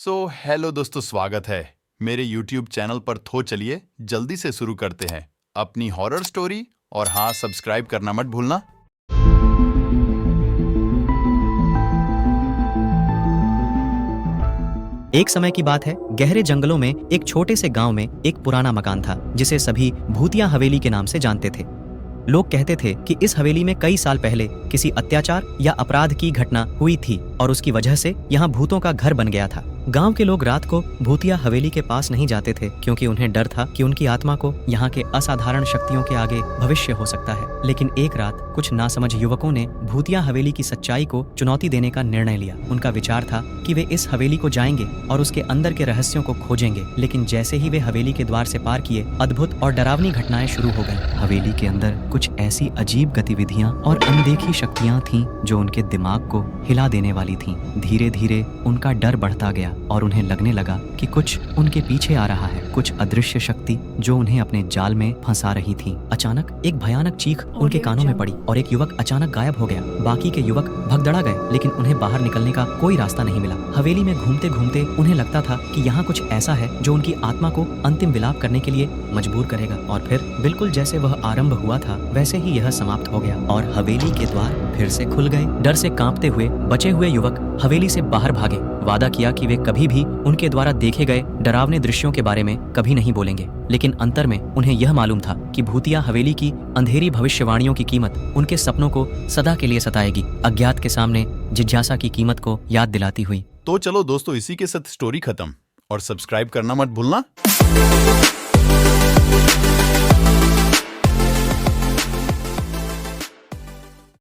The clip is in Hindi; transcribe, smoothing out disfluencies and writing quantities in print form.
हेलो दोस्तों, स्वागत है मेरे YouTube चैनल पर। चलिए जल्दी से शुरू करते हैं अपनी हॉरर स्टोरी। और हाँ, सब्सक्राइब करना मत भूलना। एक समय की बात है, गहरे जंगलों में एक छोटे से गांव में एक पुराना मकान था जिसे सभी भूतिया हवेली के नाम से जानते थे। लोग कहते थे कि इस हवेली में कई साल पहले किसी अत्याचार या अपराध की घटना हुई थी और उसकी वजह से यहाँ भूतों का घर बन गया था। गांव के लोग रात को भूतिया हवेली के पास नहीं जाते थे क्योंकि उन्हें डर था कि उनकी आत्मा को यहाँ के असाधारण शक्तियों के आगे भविष्य हो सकता है। लेकिन एक रात कुछ नासमझ युवकों ने भूतिया हवेली की सच्चाई को चुनौती देने का निर्णय लिया। उनका विचार था कि वे इस हवेली को जाएंगे और उसके अंदर के रहस्यों को खोजेंगे। लेकिन जैसे ही वे हवेली के द्वार से पार किए, अद्भुत और डरावनी घटनाएं शुरू हो गईं। हवेली के अंदर कुछ ऐसी अजीब गतिविधियां और अनदेखी शक्तियां थीं जो उनके दिमाग को हिला देने वाली थीं। धीरे धीरे उनका डर बढ़ता गया और उन्हें लगने लगा कि कुछ उनके पीछे आ रहा है, कुछ अदृश्य शक्ति जो उन्हें अपने जाल में फंसा रही थी। अचानक एक भयानक चीख उनके कानों में पड़ी और एक युवक अचानक गायब हो गया। बाकी के युवक भगदड़ा गए, लेकिन उन्हें बाहर निकलने का कोई रास्ता नहीं मिला। हवेली में घूमते घूमते उन्हें लगता था कि यहाँ कुछ ऐसा है जो उनकी आत्मा को अंतिम विलाप करने के लिए मजबूर करेगा। और फिर बिल्कुल जैसे वह आरंभ हुआ था वैसे ही यह समाप्त हो गया और हवेली के द्वार फिर से खुल गए। डर से कांपते हुए बचे हुए युवक हवेली से बाहर भागे। वादा किया कि वे कभी भी उनके द्वारा देखे गए डरावने दृश्यों के बारे में कभी नहीं बोलेंगे। लेकिन अंतर में उन्हें यह मालूम था कि भूतिया हवेली की अंधेरी भविष्यवाणियों की कीमत उनके सपनों को सदा के लिए सताएगी, अज्ञात के सामने जिज्ञासा की कीमत को याद दिलाती हुई। तो चलो दोस्तों, इसी के साथ स्टोरी खत्म। और सब्सक्राइब करना मत भूलना।